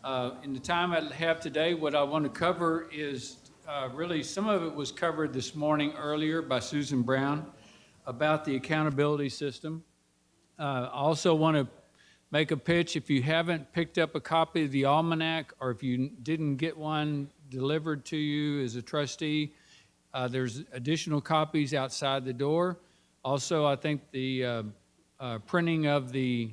In the time I have today, what I want to cover is really some of it was covered this morning earlier by Susan Brown about the accountability system. I also want to make a pitch. If you haven't picked up a copy of the almanac, or if you didn't get one delivered to you as a trustee, there's additional copies outside the door. Also, I think the printing of the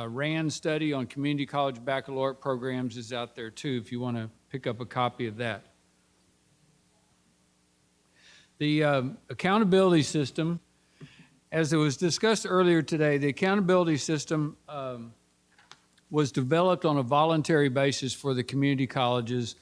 RAND study on community college baccalaureate programs is out there too, if you want to pick up a copy of that. The accountability system, as it was discussed earlier today, the accountability system was developed on a voluntary basis for the community colleges.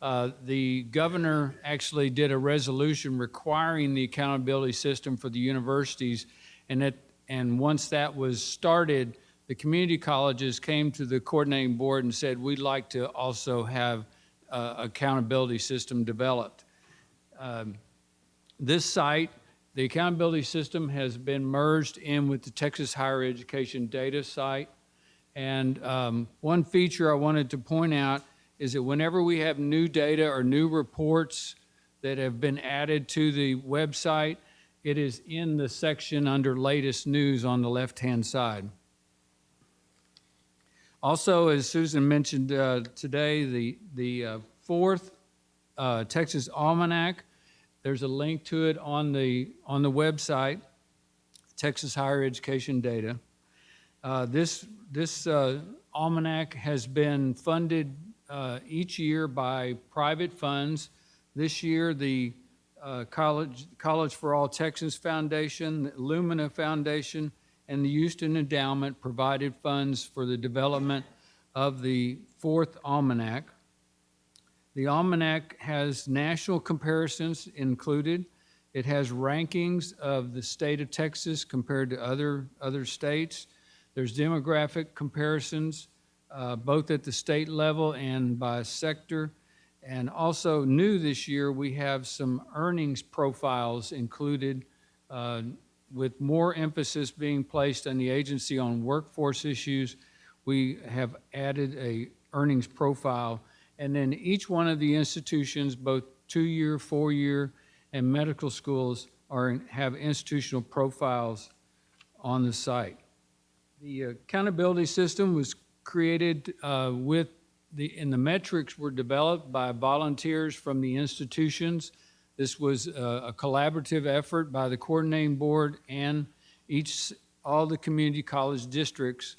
The governor actually did a resolution requiring the accountability system for the universities, and once that was started, the community colleges came to the coordinating board and said, we'd like to also have an accountability system developed. This site, the accountability system, has been merged in with the Texas Higher Education data site. And one feature I wanted to point out is that whenever we have new data or new reports that have been added to the website, it is in the section under latest news on the left-hand side. Also, as Susan mentioned today, the fourth Texas Almanac, there's a link to it on the website, Texas Higher Education Data. This almanac has been funded each year by private funds. This year, the College for All Texans Foundation, the Lumina Foundation, and the Houston Endowment provided funds for the development of the fourth almanac. The almanac has national comparisons included. It has rankings of the state of Texas compared to other states. There's demographic comparisons, both at the state level and by sector. And also new this year, we have some earnings profiles included, with more emphasis being placed on the agency on workforce issues. We have added a earnings profile. And then each one of the institutions, both 2-year, 4-year, and medical schools have institutional profiles on the site. The accountability system was created and the metrics were developed by volunteers from the institutions. This was a collaborative effort by the coordinating board and all the community college districts.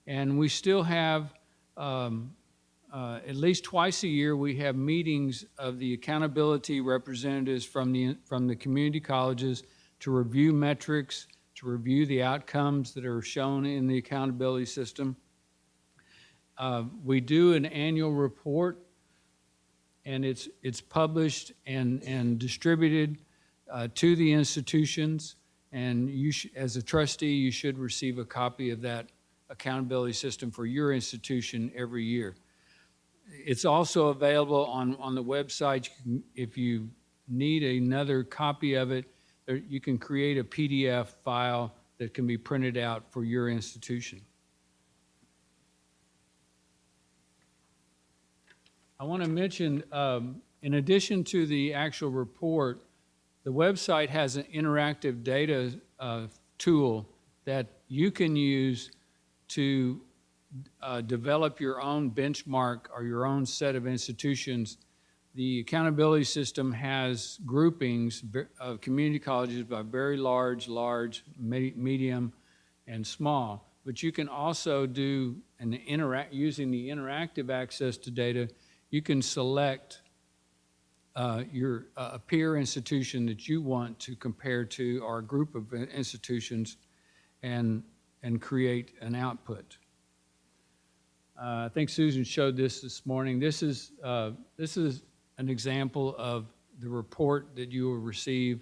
And we still have, at least twice a year, we have meetings of the accountability representatives from the community colleges to review metrics, to review the outcomes that are shown in the accountability system. We do an annual report, and it's published and distributed to the institutions. And you as a trustee, you should receive a copy of that accountability system for your institution every year. It's also available on the website. If you need another copy of it, you can create a PDF file that can be printed out for your institution. I want to mention, in addition to the actual report, the website has an interactive data tool that you can use to develop your own benchmark or your own set of institutions. The accountability system has groupings of community colleges by very large, medium, and small. But you can also do, using the interactive access to data, you can select your peer institution that you want to compare to, or a group of institutions, and create an output. I think Susan showed this morning. This is an example of the report that you will receive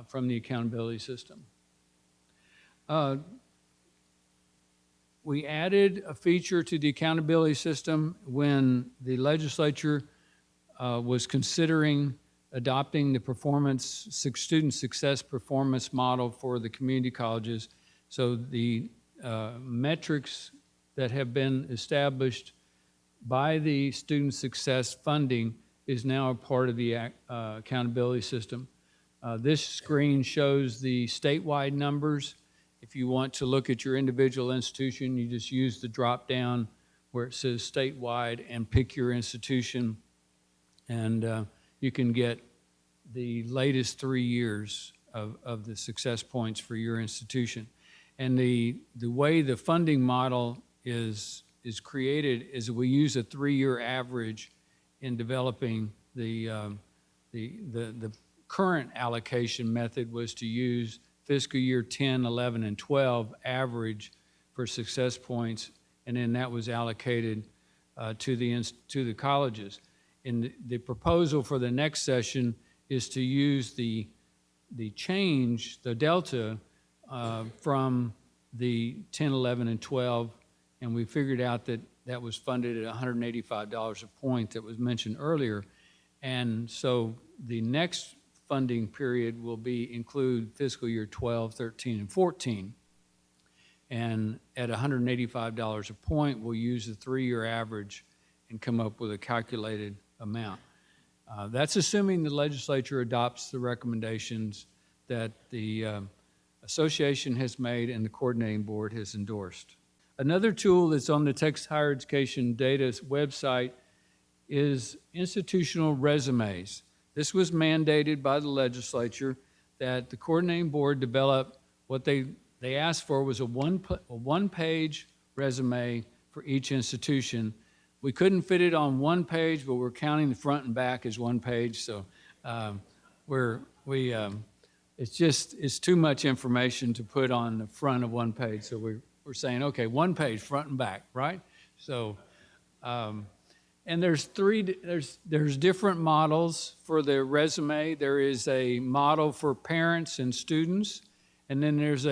from the accountability system. We added a feature to the accountability system when the legislature was considering adopting the student success performance model for the community colleges. So the metrics that have been established by the student success funding is now a part of the accountability system. This screen shows the statewide numbers. If you want to look at your individual institution, you just use the drop down where it says statewide and pick your institution, and you can get the latest 3 years of the success points for your institution. And the way the funding model is created is we use a 3-year average in developing the current allocation method was to use fiscal year 10, 11, and 12 average for success points, and then that was allocated to the colleges. And the proposal for the next session is to use the change, the delta, from the 10, 11, and 12, and we figured out that that was funded at $185 a point that was mentioned earlier. And so the next funding period will include fiscal year 12, 13, and 14. And at $185 a point, we'll use the 3-year average and come up with a calculated amount. That's assuming the legislature adopts the recommendations that the association has made and the coordinating board has endorsed. Another tool that's on the Texas Higher Education Data website is institutional resumes. This was mandated by the legislature that the coordinating board develop what they asked for was a one-page resume for each institution. We couldn't fit it on one page, but we're counting the front and back as one page, so it's too much information to put on the front of one page, so we're saying, okay, one page, front and back, right? So, and there's different models for the resume. There is a model for parents and students, and then there's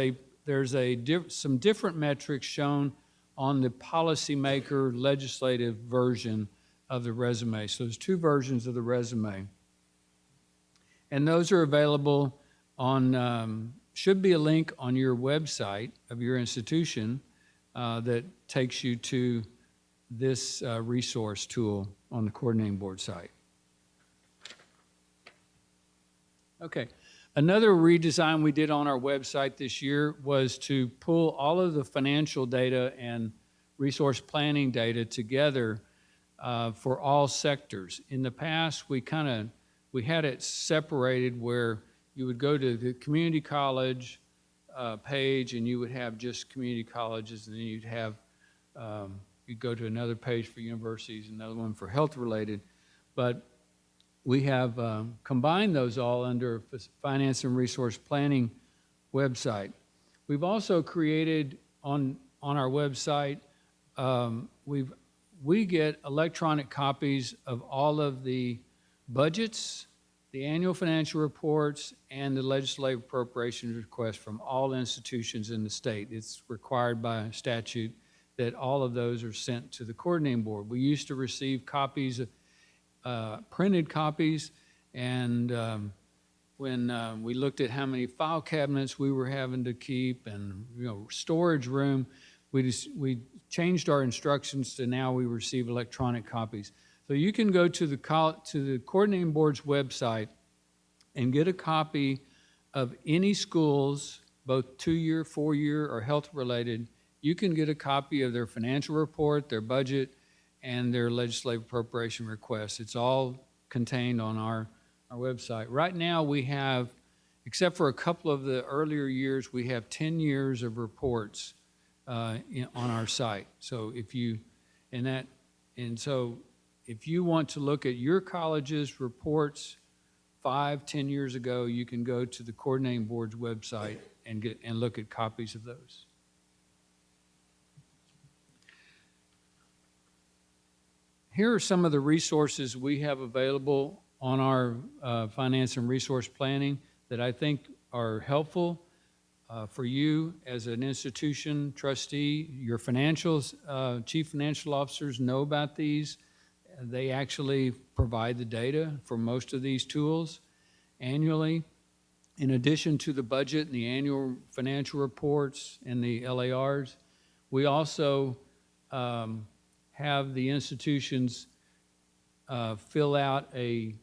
some different metrics shown on the policymaker legislative version of the resume. So there's 2 versions of the resume, and those are available on. Should be a link on your website of your institution that takes you to this resource tool on the coordinating board site. Okay, another redesign we did on our website this year was to pull all of the financial data and resource planning data together for all sectors. In the past, we had it separated where you would go to the community college page and you would have just community colleges, and then you'd go to another page for universities, another one for health related. But we have combined those all under Finance and Resource Planning website. We've also created on our website, we get electronic copies of all of the budgets, the annual financial reports, and the legislative appropriations requests from all institutions in the state. It's required by statute that all of those are sent to the coordinating board. We used to receive copies, printed copies, and when we looked at how many file cabinets we were having to keep and storage room, we changed our instructions to now we receive electronic copies. So you can go to the coordinating board's website and get a copy of any schools, both 2-year, 4-year, or health related. You can get a copy of their financial report, their budget, and their legislative appropriation requests. It's all contained on our website. Right now we have, except for a couple of the earlier years, we have 10 years of reports on our site. So if you want to look at your college's reports 5-10 years ago, you can go to the coordinating board's website and look at copies of those. Here are some of the resources we have available on our finance and resource planning that I think are helpful for you as an institution trustee. Your chief financial officers know about these. They actually provide the data for most of these tools annually. In addition to the budget and the annual financial reports and the LARs, we also have the institutions fill out a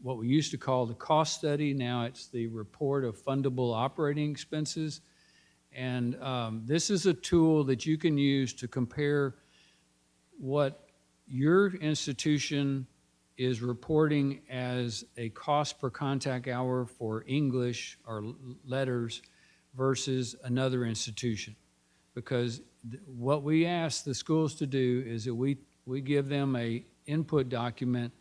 what we used to call the cost study. Now it's the report of fundable operating expenses. And this is a tool that you can use to compare what your institution is reporting as a cost per contact hour for English or letters versus another institution. Because what we ask the schools to do is that we give them a input document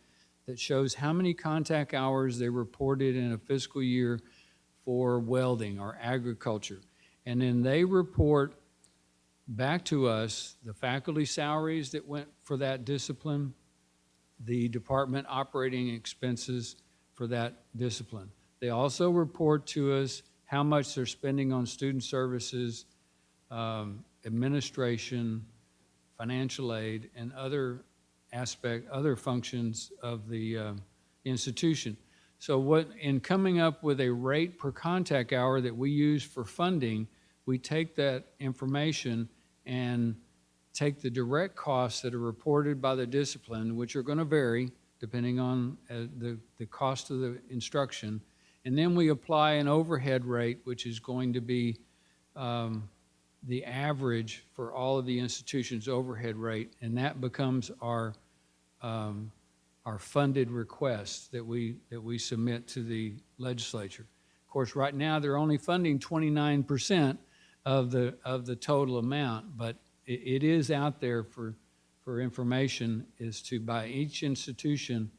that shows how many contact hours they reported in a fiscal year for welding or agriculture. And then they report back to us the faculty salaries that went for that discipline, the department operating expenses for that discipline. They also report to us how much they're spending on student services, administration, financial aid, and other functions of the institution. So in coming up with a rate per contact hour that we use for funding, we take that information and take the direct costs that are reported by the discipline, which are going to vary depending on the cost of the instruction, and then we apply an overhead rate, which is going to be the average for all of the institutions' overhead rate, and that becomes our funded requests that we submit to the legislature. Of course, right now they're only funding 29% of the total amount, but it is out there for information as to by each institution.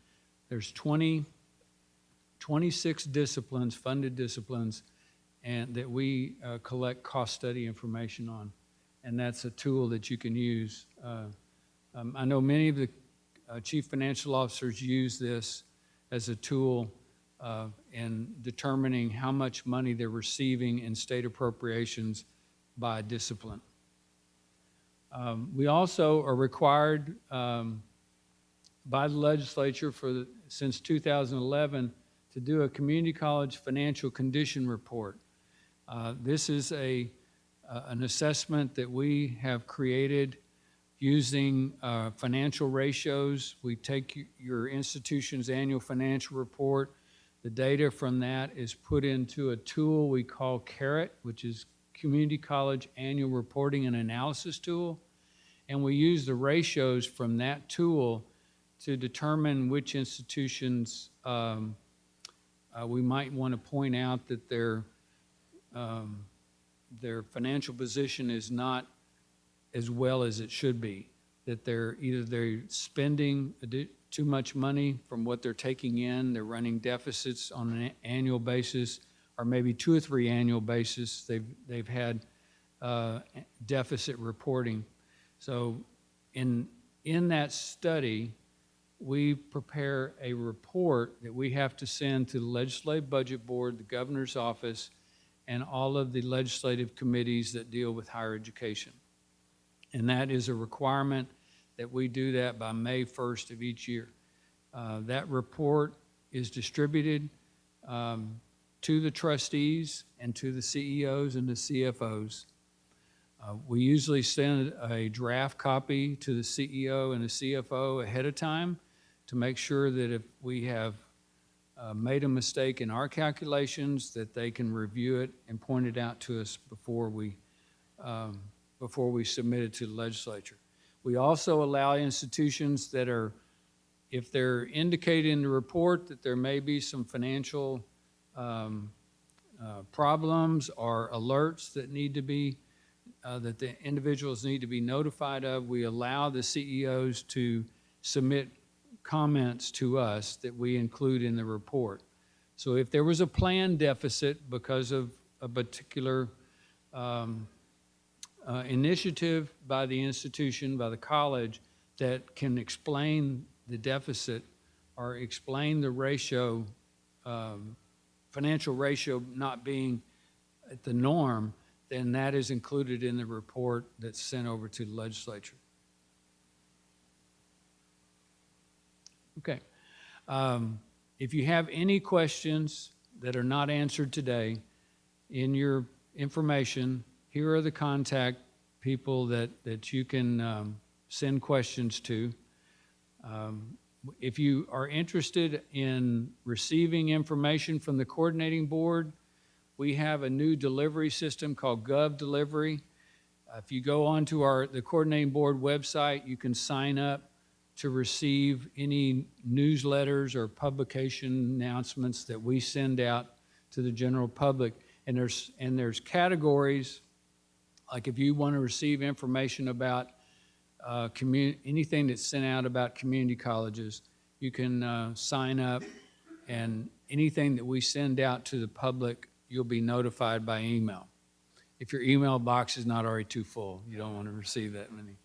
There's 26 disciplines, funded disciplines, and that we collect cost study information on, and that's a tool that you can use. I know many of the chief financial officers use this as a tool in determining how much money they're receiving in state appropriations by discipline. We also are required by the legislature since 2011 to do a community college financial condition report. This is an assessment that we have created using financial ratios. We take your institution's annual financial report. The data from that is put into a tool we call CARET, which is Community College Annual Reporting and Analysis Tool. And we use the ratios from that tool to determine which institutions we might want to point out that their financial position is not as well as it should be, that they're spending too much money from what they're taking in, they're running deficits on an annual basis, or maybe 2 or 3 annual basis. They've had deficit reporting. So in that study, we prepare a report that we have to send to the Legislative Budget Board, the Governor's Office, and all of the legislative committees that deal with higher education. And that is a requirement that we do that by May 1st of each year. That report is distributed to the trustees and to the CEOs and the CFOs. We usually send a draft copy to the CEO and the CFO ahead of time to make sure that if we have made a mistake in our calculations, that they can review it and point it out to us before we submit it to the legislature. We also allow institutions that are, if they're indicated in the report that there may be some financial problems or alerts that need to be, that the individuals need to be notified of, we allow the CEOs to submit comments to us that we include in the report. So if there was a planned deficit because of a particular initiative by the institution, by the college, that can explain the deficit or explain the ratio, financial ratio not being at the norm, then that is included in the report that's sent over to the legislature. Okay. If you have any questions that are not answered today, in your information, here are the contact people that you can send questions to. If you are interested in receiving information from the coordinating board, we have a new delivery system called Gov Delivery. If you go onto the coordinating board website, you can sign up to receive any newsletters or publication announcements that we send out to the general public. And there's categories, like if you want to receive information about anything that's sent out about community colleges, you can sign up, and anything that we send out to the public, you'll be notified by email. If your email box is not already too full, you don't want to receive that many.